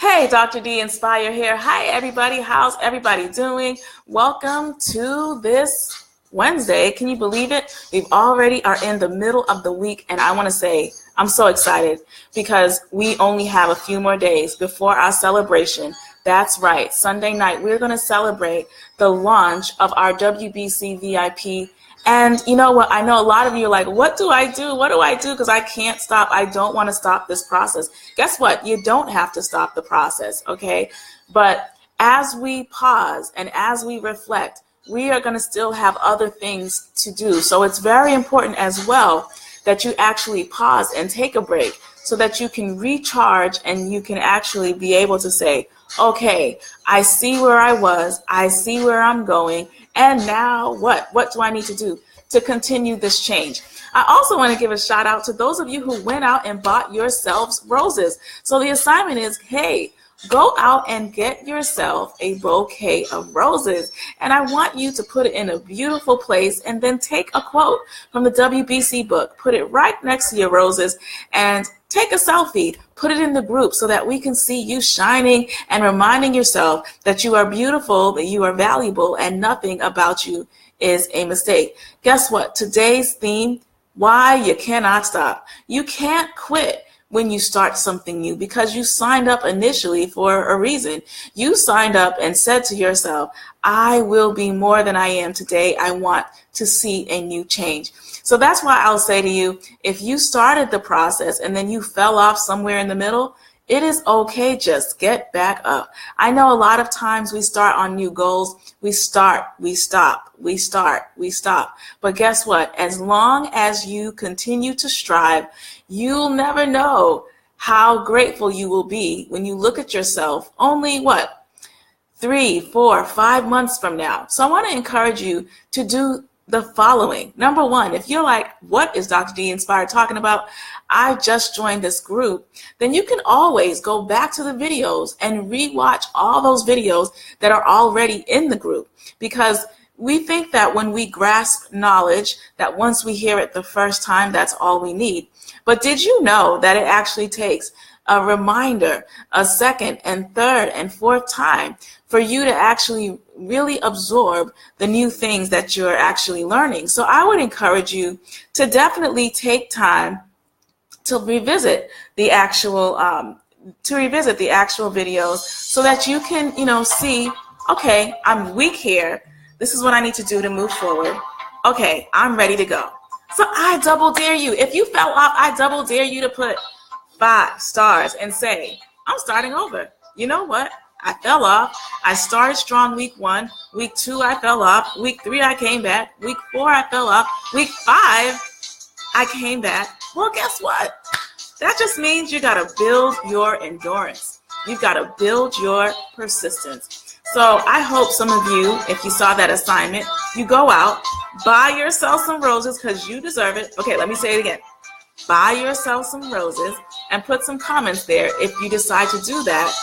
Hey, Dr. D Inspire here. Hi, everybody. How's everybody doing? Welcome to this Wednesday. Can you believe it? We already are in the middle of the week, and I want to say I'm so excited because we only have a few more days before our celebration. That's right. Sunday night, we're going to celebrate the launch of our WBCVIP. And you know what? I know a lot of you are like, what do I do? What do I do? Because I can't stop. I don't want to stop this process. Guess what? You don't have to stop the process, okay? But as we pause and as we reflect, we are going to still have other things to do. So it's very important as well that you actually pause and take a break so that you can recharge and you can actually be able to say, okay, I see where I was, I see where I'm going, and now what? What do I need to do to continue this change? I also want to give a shout out to those of you who went out and bought yourselves roses. So the assignment is, hey, go out and get yourself a bouquet of roses. And I want you to put it in a beautiful place and then take a quote from the WBC book, put it right next to your roses, and take a selfie, put it in the group so that we can see you shining and reminding yourself that you are beautiful, that you are valuable, and nothing about you is a mistake. Guess what? Today's theme, why you cannot stop. You can't quit when you start something new because you signed up initially for a reason. You signed up and said to yourself, I will be more than I am today. I want to see a new change. So that's why I'll say to you, if you started the process and then you fell off somewhere in the middle, it is okay. Just get back up. I know a lot of times we start on new goals. We start, we stop, we start, we stop. But guess what? As long as you continue to strive, you'll never know how grateful you will be when you look at yourself only 3, 4, 5 months from now. So I want to encourage you to do the following. Number one, if you're like, what is Dr. D Inspired talking about? I just joined this group. Then you can always go back to the videos and rewatch all those videos that are already in the group, because we think that when we grasp knowledge, that once we hear it the first time, that's all we need. But did you know that it actually takes a reminder, a second and third and fourth time for you to actually really absorb the new things that you're actually learning? So I would encourage you to definitely take time to revisit the actual videos so that you can, see, okay, I'm weak here. This is what I need to do to move forward. Okay, I'm ready to go. So I double dare you. If you fell off, I double dare you to put 5 stars and say, I'm starting over. You know what? I fell off. I started strong week 1. Week 2, I fell off. Week 3, I came back. Week 4, I fell off. Week 5, I came back. Well, guess what? That just means you got to build your endurance. You've got to build your persistence. So I hope some of you, if you saw that assignment, you go out, buy yourself some roses because you deserve it. Okay, let me say it again. Buy yourself some roses and put some comments there if you decide to do that.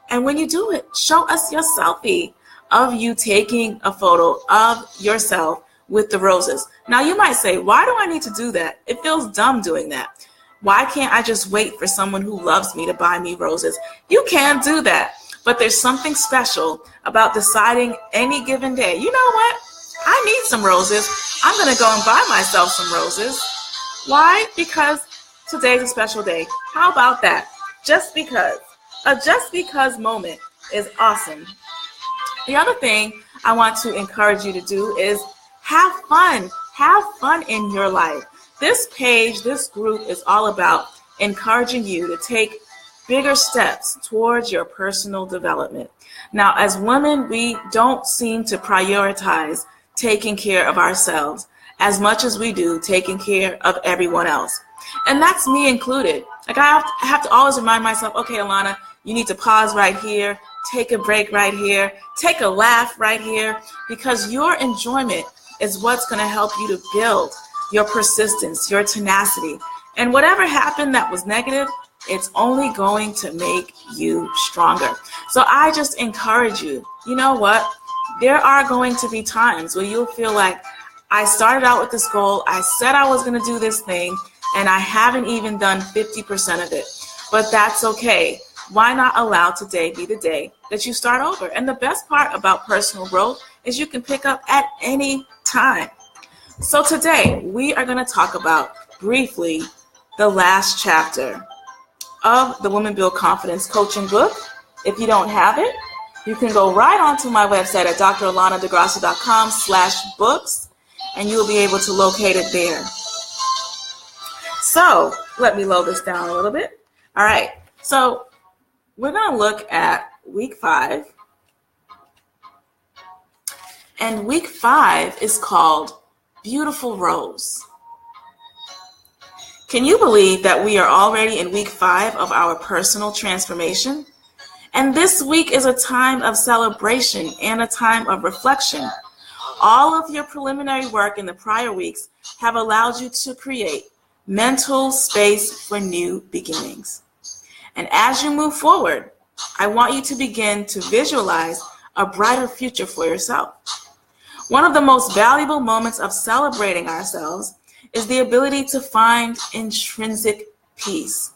And when you do it, show us your selfie of you taking a photo of yourself with the roses. Now you might say, why do I need to do that? It feels dumb doing that. Why can't I just wait for someone who loves me to buy me roses? You can do that, but there's something special about deciding any given day, you know what? I need some roses. I'm going to go and buy myself some roses. Why? Because today's a special day. How about that? Just because. A just because moment is awesome. The other thing I want to encourage you to do is have fun. Have fun in your life. This page, this group is all about encouraging you to take bigger steps towards your personal development. Now, as women, we don't seem to prioritize taking care of ourselves as much as we do taking care of everyone else. And that's me included. Like I have to always remind myself, okay, Alana, you need to pause right here, take a break right here, take a laugh right here, because your enjoyment is what's going to help you to build your persistence, your tenacity. And whatever happened that was negative, it's only going to make you stronger. So I just encourage you, you know what? There are going to be times where you'll feel like, I started out with this goal, I said I was going to do this thing, and I haven't even done 50% of it. But that's okay. why not allow today be the day that you start over? And the best part about personal growth is you can pick up at any time. So today we are going to talk about briefly the last chapter of the Women Build Confidence coaching book. If you don't have it, you can go right onto my website at dralanadegrasso.com/books, and you will be able to locate it there. So let me load this down a little bit. All right. So we're going to look at week 5. And week 5 is called Beautiful Rose. Can you believe that we are already in week 5 of our personal transformation? And this week is a time of celebration and a time of reflection. All of your preliminary work in the prior weeks have allowed you to create mental space for new beginnings. And as you move forward, I want you to begin to visualize a brighter future for yourself. One of the most valuable moments of celebrating ourselves is the ability to find intrinsic peace.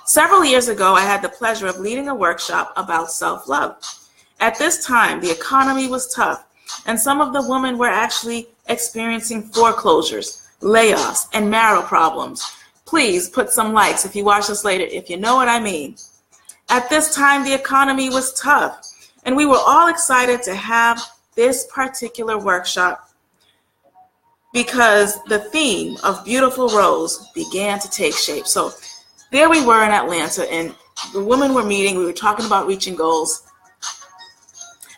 Several years ago, I had the pleasure of leading a workshop about self-love. At this time, the economy was tough, and some of the women were actually experiencing foreclosures, layoffs, and marital problems. Please put some likes if you watch this later, if you know what I mean. At this time, the economy was tough, and we were all excited to have this particular workshop because the theme of Beautiful Rose began to take shape. So there we were in Atlanta, and the women were meeting. We were talking about reaching goals.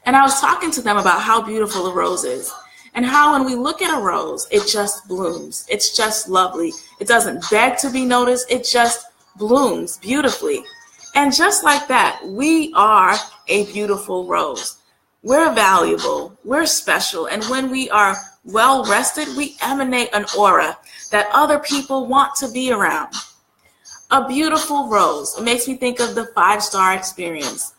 And I was talking to them about how beautiful a rose is and how when we look at a rose, it just blooms. It's just lovely. It doesn't beg to be noticed. It just blooms beautifully. And just like that, we are a beautiful rose. We're valuable. We're special. And when we are well rested, we emanate an aura that other people want to be around. A beautiful rose. It makes me think of the 5-star experience.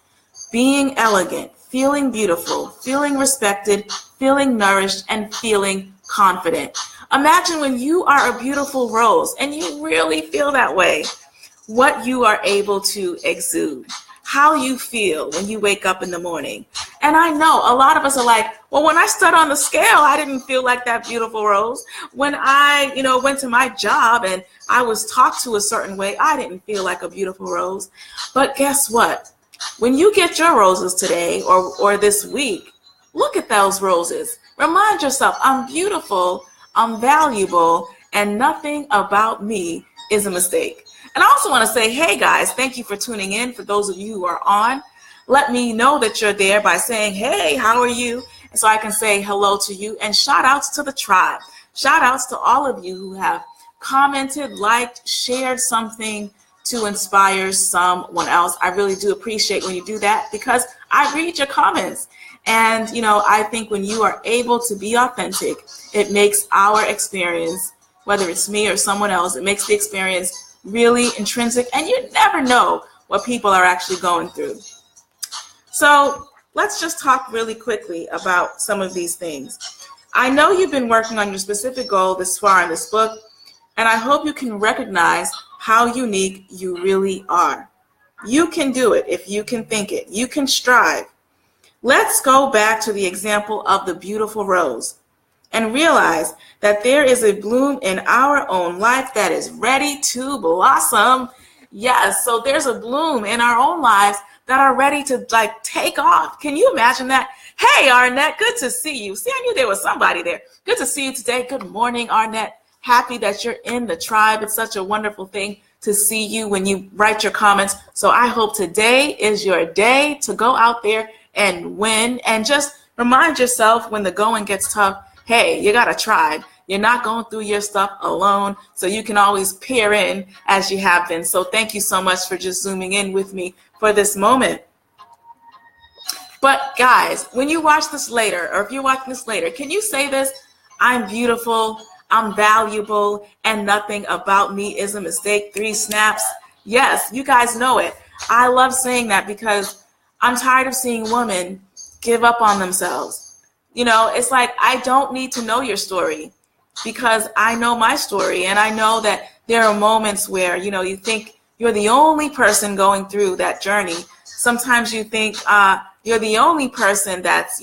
Being elegant, feeling beautiful, feeling respected, feeling nourished, and feeling confident. Imagine when you are a beautiful rose and you really feel that way, what you are able to exude, how you feel when you wake up in the morning. And I know a lot of us are like, well, when I stood on the scale, I didn't feel like that beautiful rose. When I, went to my job and I was talked to a certain way, I didn't feel like a beautiful rose. But guess what? When you get your roses today or this week, look at those roses. Remind yourself, I'm beautiful, I'm valuable, and nothing about me is a mistake. And I also want to say, hey guys, thank you for tuning in. For those of you who are on, let me know that you're there by saying, hey, how are you? And so I can say hello to you, and shout outs to the tribe. Shout outs to all of you who have commented, liked, shared something to inspire someone else. I really do appreciate when you do that because I read your comments. And, I think when you are able to be authentic, it makes our experience, whether it's me or someone else, it makes the experience really intrinsic, and you never know what people are actually going through. So let's just talk really quickly about some of these things. I know you've been working on your specific goal this far in this book, and I hope you can recognize how unique you really are. You can do it if you can think it. You can strive. Let's go back to the example of the beautiful rose and realize that there is a bloom in our own life that is ready to blossom. Yes, so there's a bloom in our own lives that are ready to take off. Can you imagine that? Hey, Arnett, good to see you. See, I knew there was somebody there. Good to see you today. Good morning, Arnett. Happy that you're in the tribe. It's such a wonderful thing to see you when you write your comments. So I hope today is your day to go out there and win, and just remind yourself when the going gets tough, hey, you got a tribe. You're not going through your stuff alone, so you can always peer in as you have been. So thank you so much for just zooming in with me for this moment. But guys, when you watch this later, or if you're watching this later, can you say this? I'm beautiful, I'm valuable, and nothing about me is a mistake. 3 snaps. Yes, you guys know it. I love saying that because I'm tired of seeing women give up on themselves. It's like, I don't need to know your story because I know my story, and I know that there are moments where, you think you're the only person going through that journey. Sometimes you think you're the only person that's,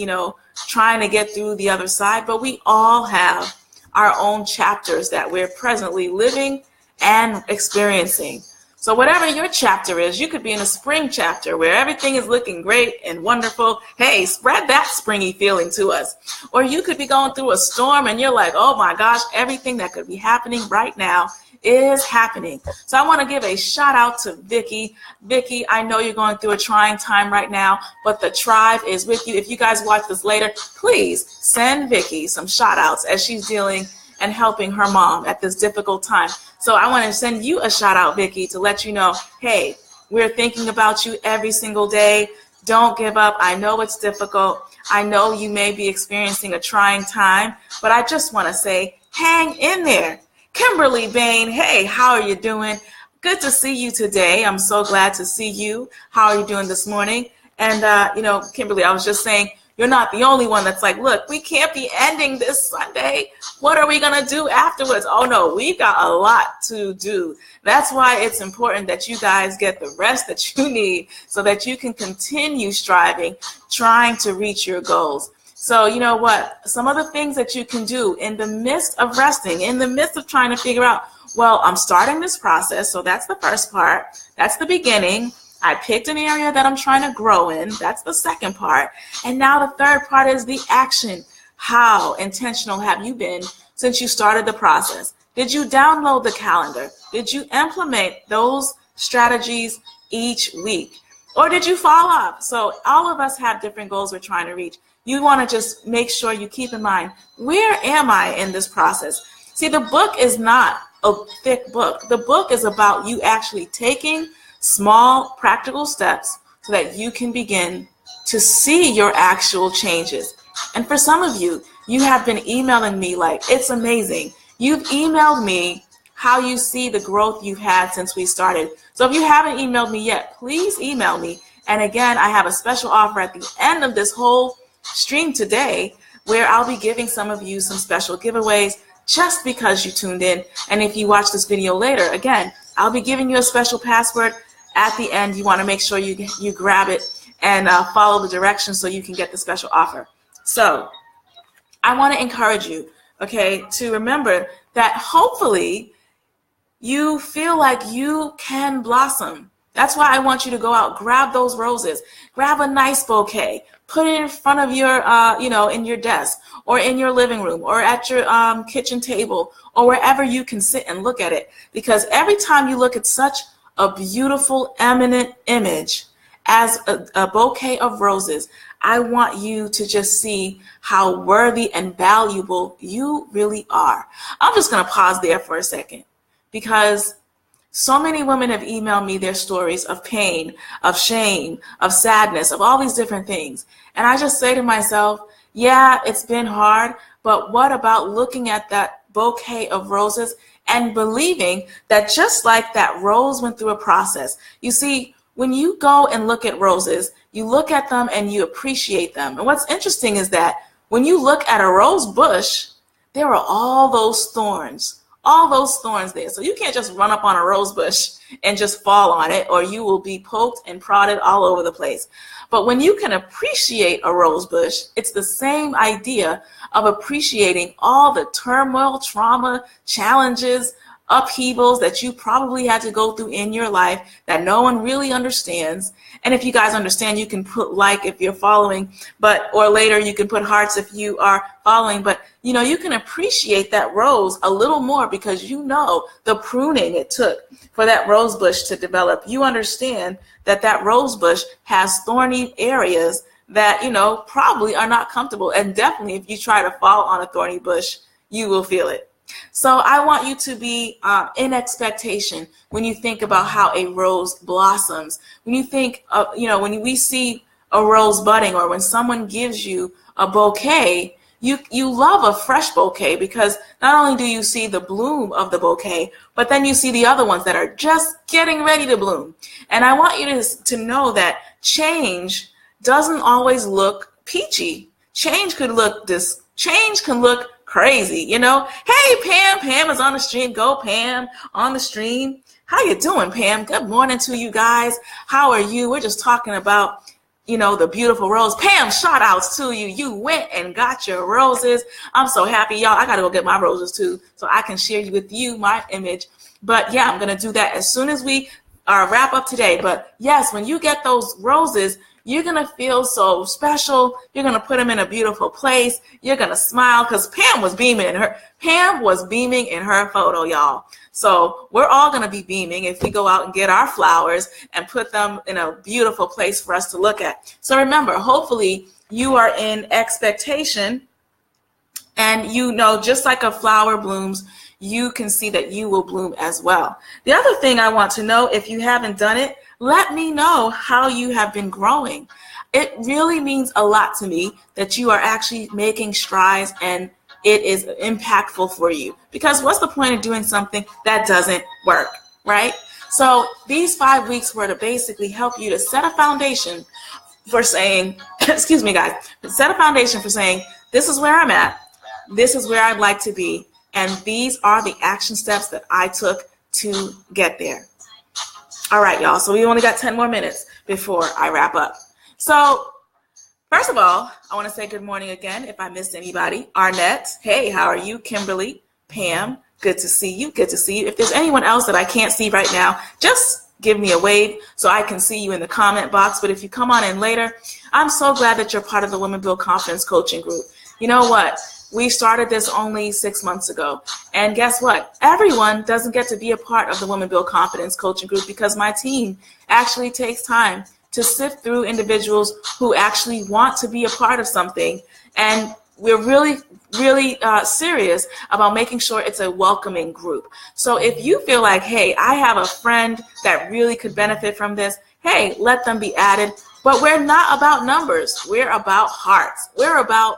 trying to get through the other side, but we all have our own chapters that we're presently living and experiencing. So whatever your chapter is, you could be in a spring chapter where everything is looking great and wonderful. Hey, spread that springy feeling to us. Or you could be going through a storm and you're like, oh my gosh, everything that could be happening right now is happening. So I want to give a shout out to Vicky. Vicky, I know you're going through a trying time right now, but the tribe is with you. If you guys watch this later, please send Vicky some shout outs as she's dealing and helping her mom at this difficult time. So I want to send you a shout out, Vicky, to let you know, hey, we're thinking about you every single day. Don't give up. I know it's difficult. I know you may be experiencing a trying time, but I just want to say, hang in there. Kimberly Bain, hey, how are you doing? Good to see you today. I'm so glad to see you. How are you doing this morning? And, Kimberly, I was just saying, you're not the only one that's like, look, we can't be ending this Sunday. What are we going to do afterwards? Oh, no, we've got a lot to do. That's why it's important that you guys get the rest that you need so that you can continue striving, trying to reach your goals. So you know what? Some of the things that you can do in the midst of resting, in the midst of trying to figure out, well, I'm starting this process. So that's the first part. That's the beginning. I picked an area that I'm trying to grow in. That's the second part. And now the third part is the action. How intentional have you been since you started the process? Did you download the calendar? Did you implement those strategies each week? Or did you fall off? So all of us have different goals we're trying to reach. You want to just make sure you keep in mind, where am I in this process? See, the book is not a thick book. The book is about you actually taking small practical steps so that you can begin to see your actual changes. And for some of you, you have been emailing me like, it's amazing. You've emailed me how you see the growth you've had since we started. So if you haven't emailed me yet, please email me. And again, I have a special offer at the end of this whole stream today where I'll be giving some of you some special giveaways just because you tuned in. And if you watch this video later, again, I'll be giving you a special password at the end. You want to make sure you grab it and follow the directions so you can get the special offer. So I want to encourage you, okay, to remember that hopefully you feel like you can blossom. That's why I want you to go out, grab those roses, grab a nice bouquet, put it in front of your, in your desk or in your living room or at your kitchen table or wherever you can sit and look at it. Because every time you look at such a beautiful, eminent image as a bouquet of roses, I want you to just see how worthy and valuable you really are. I'm just going to pause there for a second because so many women have emailed me their stories of pain, of shame, of sadness, of all these different things. And I just say to myself, yeah, it's been hard, but what about looking at that bouquet of roses and believing that just like that rose went through a process? You see, when you go and look at roses, you look at them and you appreciate them. And what's interesting is that when you look at a rose bush, there are all those thorns there. So you can't just run up on a rose bush and just fall on it, or you will be poked and prodded all over the place. But when you can appreciate a rose bush, it's the same idea of appreciating all the turmoil, trauma, challenges, upheavals that you probably had to go through in your life that no one really understands. And if you guys understand, you can put like if you're following, or later you can put hearts if you are following. But you can appreciate that rose a little more because you know the pruning it took for that rose bush to develop. You understand that that rose bush has thorny areas that probably are not comfortable. And definitely if you try to fall on a thorny bush, you will feel it. So I want you to be in expectation when you think about how a rose blossoms. When you think of, when we see a rose budding or when someone gives you a bouquet, you love a fresh bouquet because not only do you see the bloom of the bouquet, but then you see the other ones that are just getting ready to bloom. And I want you to know that change doesn't always look peachy. Change can look crazy, Hey, Pam is on the stream. Go, Pam, on the stream. How you doing, Pam? Good morning to you guys. How are you? We're just talking about, the beautiful rose. Pam, shout outs to you. You went and got your roses. I'm so happy, y'all. I got to go get my roses too, so I can share with you my image. But yeah, I'm going to do that as soon as we wrap up today. But yes, when you get those roses, you're going to feel so special. You're going to put them in a beautiful place. You're going to smile because Pam was beaming in her photo, y'all. So we're all going to be beaming if we go out and get our flowers and put them in a beautiful place for us to look at. So remember, hopefully you are in expectation, and just like a flower blooms, you can see that you will bloom as well. The other thing I want to know, if you haven't done it, let me know how you have been growing. It really means a lot to me that you are actually making strides and it is impactful for you. Because what's the point of doing something that doesn't work, right? So these 5 weeks were to basically help you to set a foundation for saying, excuse me, guys, set a foundation for saying, this is where I'm at, this is where I'd like to be, and these are the action steps that I took to get there. All right, y'all. So we only got 10 more minutes before I wrap up. So first of all, I want to say good morning again. If I missed anybody, Arnett, hey, how are you? Kimberly, Pam, good to see you. Good to see you. If there's anyone else that I can't see right now, just give me a wave so I can see you in the comment box. But if you come on in later, I'm so glad that you're part of the Women Build Confidence Coaching Group. You know what? We started this only 6 months ago. And guess what? Everyone doesn't get to be a part of the Women Build Confidence Coaching Group because my team actually takes time to sift through individuals who actually want to be a part of something. And we're really serious about making sure it's a welcoming group. So if you feel like, hey, I have a friend that really could benefit from this, hey, let them be added. But we're not about numbers. We're about hearts. We're about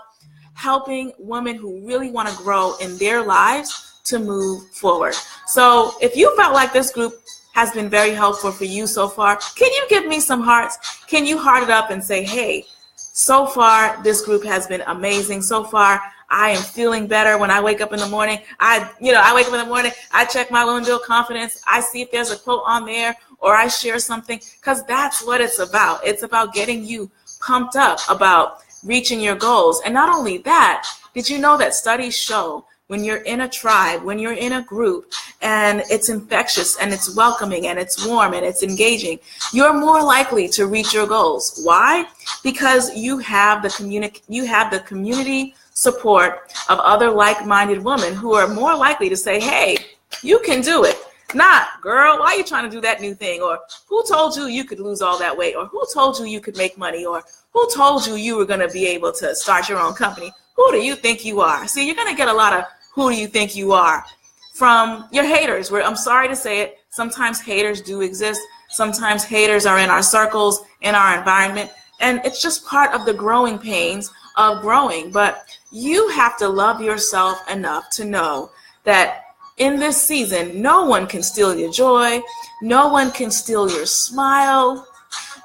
helping women who really want to grow in their lives to move forward. So if you felt like this group has been very helpful for you so far, can you give me some hearts? Can you heart it up and say, hey, so far this group has been amazing. So far I am feeling better when I wake up in the morning. I wake up in the morning, I check my Women Build Confidence, I see if there's a quote on there or I share something, because that's what it's about. It's about getting you pumped up about reaching your goals. And not only that, did you know that studies show when you're in a tribe, when you're in a group, and it's infectious and it's welcoming and it's warm and it's engaging, you're more likely to reach your goals. Why? Because you have the community support of other like-minded women who are more likely to say, hey, you can do it. Not, girl, why are you trying to do that new thing? Or who told you you could lose all that weight? Or who told you you could make money? Or who told you you were going to be able to start your own company? Who do you think you are? See, you're going to get a lot of who do you think you are from your haters, where I'm sorry to say it, sometimes haters do exist. Sometimes haters are in our circles, in our environment, and it's just part of the growing pains of growing. But you have to love yourself enough to know that in this season, no one can steal your joy. No one can steal your smile.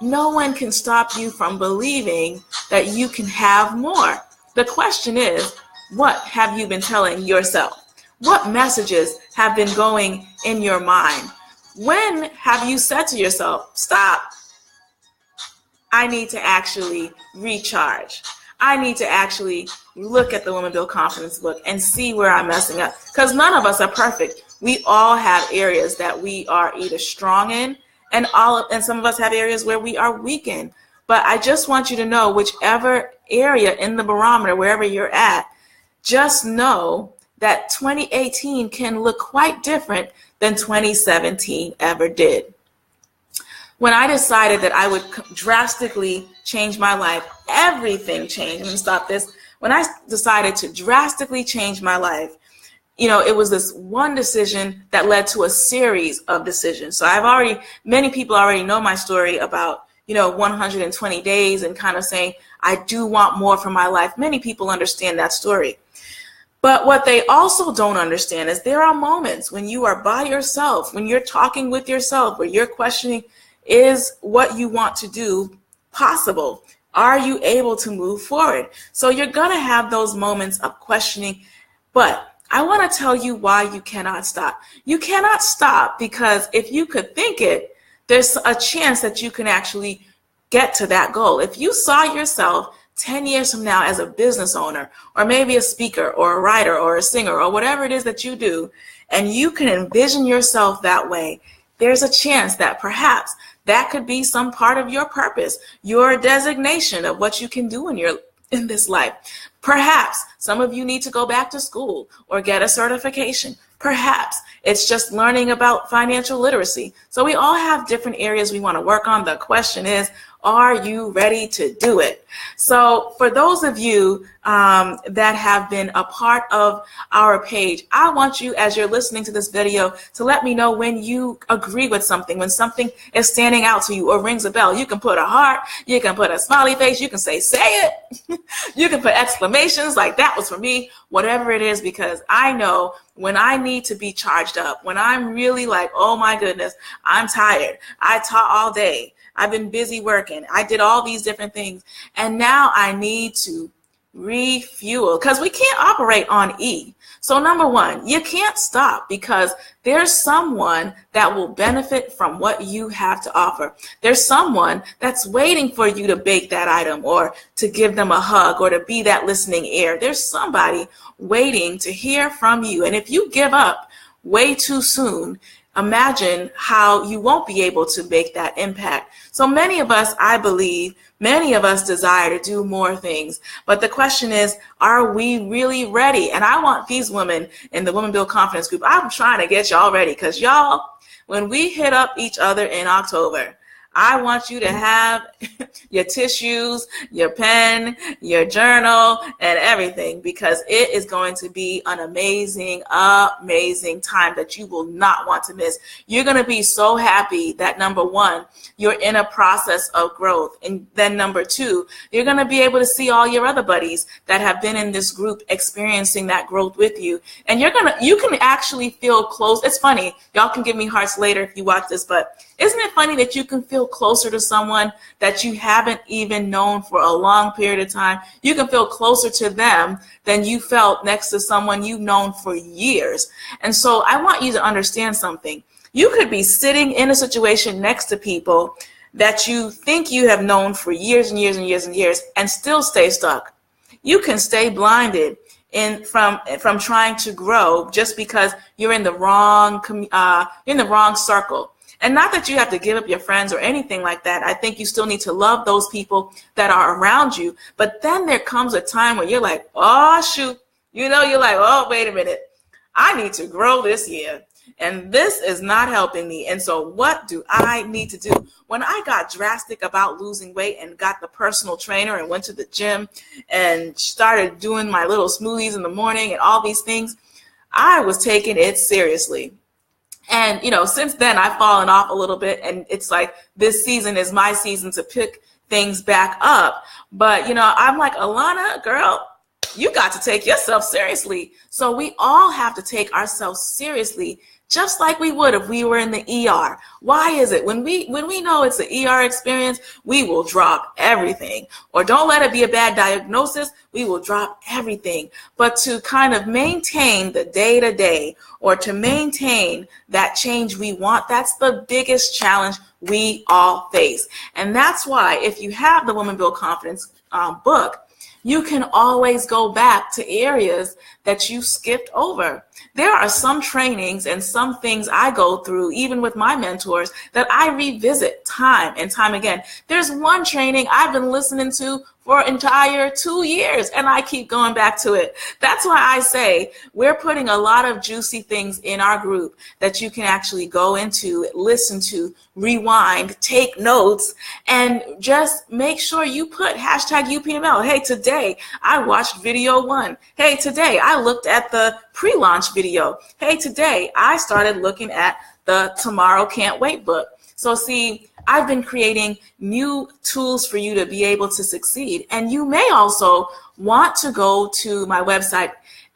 No one can stop you from believing that you can have more. The question is, what have you been telling yourself? What messages have been going in your mind? When have you said to yourself, stop, I need to actually recharge. I need to actually look at the Women Build Confidence book and see where I'm messing up. Because none of us are perfect. We all have areas that we are either strong in, and some of us have areas where we are weak in. But I just want you to know, whichever area in the barometer, wherever you're at, just know that 2018 can look quite different than 2017 ever did. When I decided that I would drastically change my life, everything changed. I'm going to stop this. When I decided to drastically change my life, it was this one decision that led to a series of decisions. So many people already know my story about, 120 days and kind of saying, I do want more from my life. Many people understand that story. But what they also don't understand is there are moments when you are by yourself, when you're talking with yourself, where you're questioning, is what you want to do possible? Are you able to move forward? So you're going to have those moments of questioning, but I want to tell you why you cannot stop. You cannot stop because if you could think it, there's a chance that you can actually get to that goal. If you saw yourself 10 years from now as a business owner, or maybe a speaker or a writer or a singer or whatever it is that you do, and you can envision yourself that way, there's a chance that perhaps that could be some part of your purpose, your designation of what you can do in this life. Perhaps some of you need to go back to school or get a certification. Perhaps it's just learning about financial literacy. So we all have different areas we want to work on. The question is, are you ready to do it? So for those of you that have been a part of our page, I want you, as you're listening to this video, to let me know when you agree with something, when something is standing out to you or rings a bell. You can put a heart, you can put a smiley face, you can say it, you can put exclamations like that was for me, whatever it is, because I know when I need to be charged up, when I'm really like, oh my goodness, I'm tired, I taught all day, I've been busy working, I did all these different things, and now I need to refuel, because we can't operate on E. So number one, you can't stop because there's someone that will benefit from what you have to offer. There's someone that's waiting for you to bake that item or to give them a hug or to be that listening ear. There's somebody waiting to hear from you. And if you give up way too soon, imagine how you won't be able to make that impact. So many of us, I believe, many of us desire to do more things. But the question is, are we really ready? And I want these women in the Women Build Confidence group, I'm trying to get y'all ready, because y'all, when we hit up each other in October, I want you to have your tissues, your pen, your journal, and everything, because it is going to be an amazing, amazing time that you will not want to miss. You're going to be so happy that, number one, you're in a process of growth. And then number two, you're going to be able to see all your other buddies that have been in this group experiencing that growth with you. And you can actually feel close. It's funny. Y'all can give me hearts later if you watch this, but isn't it funny that you can feel closer to someone that you haven't even known for a long period of time? You can feel closer to them than you felt next to someone you've known for years. And so I want you to understand something. You could be sitting in a situation next to people that you think you have known for years and years and years and years and still stay stuck. You can stay blinded from trying to grow just because you're in the wrong circle. And not that you have to give up your friends or anything like that. I think you still need to love those people that are around you. But then there comes a time where you're like, oh, shoot. You're like, oh, wait a minute. I need to grow this year. And this is not helping me. And so what do I need to do? When I got drastic about losing weight and got the personal trainer and went to the gym and started doing my little smoothies in the morning and all these things, I was taking it seriously. And, since then I've fallen off a little bit, and it's like this season is my season to pick things back up. But, I'm like, Alana, girl, you got to take yourself seriously. So we all have to take ourselves seriously, just like we would if we were in the ER. Why is it when we know it's an ER experience, we will drop everything? Or don't let it be a bad diagnosis, we will drop everything. But to kind of maintain the day-to-day, or to maintain that change we want, that's the biggest challenge we all face. And that's why if you have the Women Build Confidence book, you can always go back to areas that you skipped over. There are some trainings and some things I go through, even with my mentors, that I revisit time and time again. There's one training I've been listening to for an entire 2 years, and I keep going back to it. That's why I say we're putting a lot of juicy things in our group that you can actually go into, listen to, rewind, take notes, and just make sure you put #UPML. Hey, today I watched video 1. Hey, today I looked at the pre-launch video. Hey, today I started looking at the Tomorrow Can't Wait book. So see, I've been creating new tools for you to be able to succeed. And you may also want to go to my website,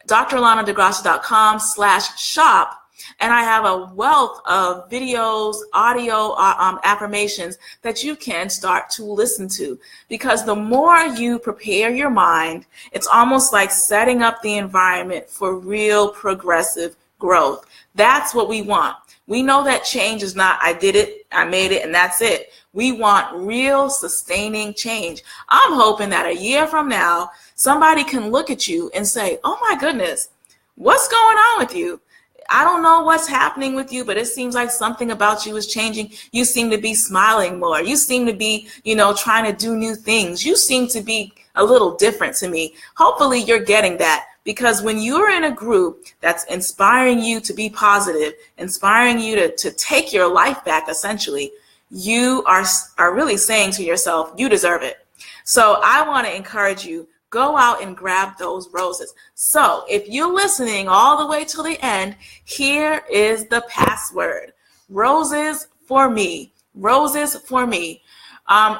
dralanadegracia.com/shop, And I have a wealth of videos, audio affirmations that you can start to listen to. Because the more you prepare your mind, it's almost like setting up the environment for real progressive growth. That's what we want. We know that change is not, I did it, I made it, and that's it. We want real sustaining change. I'm hoping that a year from now, somebody can look at you and say, oh my goodness, what's going on with you? I don't know what's happening with you, but it seems like something about you is changing. You seem to be smiling more. You seem to be, trying to do new things. You seem to be a little different to me. Hopefully you're getting that, because when you're in a group that's inspiring you to be positive, inspiring you to take your life back, essentially, you are really saying to yourself, you deserve it. So I want to encourage you, go out and grab those roses. So if you're listening all the way till the end, here is the password. Roses for me. Roses for me.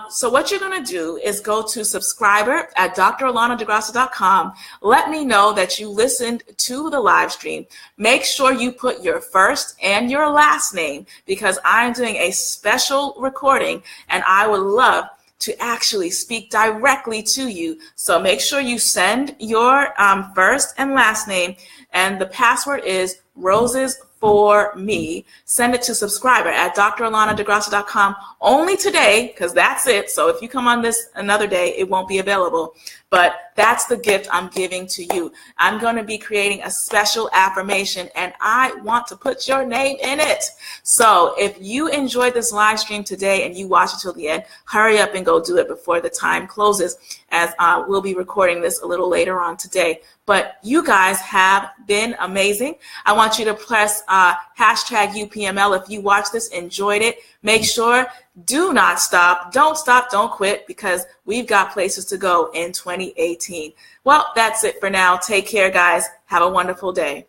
So what you're going to do is go to subscriber@dralanadegrasso.com. Let me know that you listened to the live stream. Make sure you put your first and your last name, because I'm doing a special recording and I would love to actually speak directly to you. So make sure you send your first and last name, and the password is roses for me. Send it to subscriber@dralanadegrasso.com only today, because that's it. So if you come on this another day, it won't be available. But that's the gift I'm giving to you. I'm going to be creating a special affirmation, and I want to put your name in it. So if you enjoyed this live stream today and you watch it till the end, hurry up and go do it before the time closes, as we'll be recording this a little later on today. But you guys have been amazing. I want you to press hashtag UPML if you watch this, enjoyed it. Make sure, do not stop, don't quit, because we've got places to go in 2018. Well, that's it for now. Take care, guys. Have a wonderful day.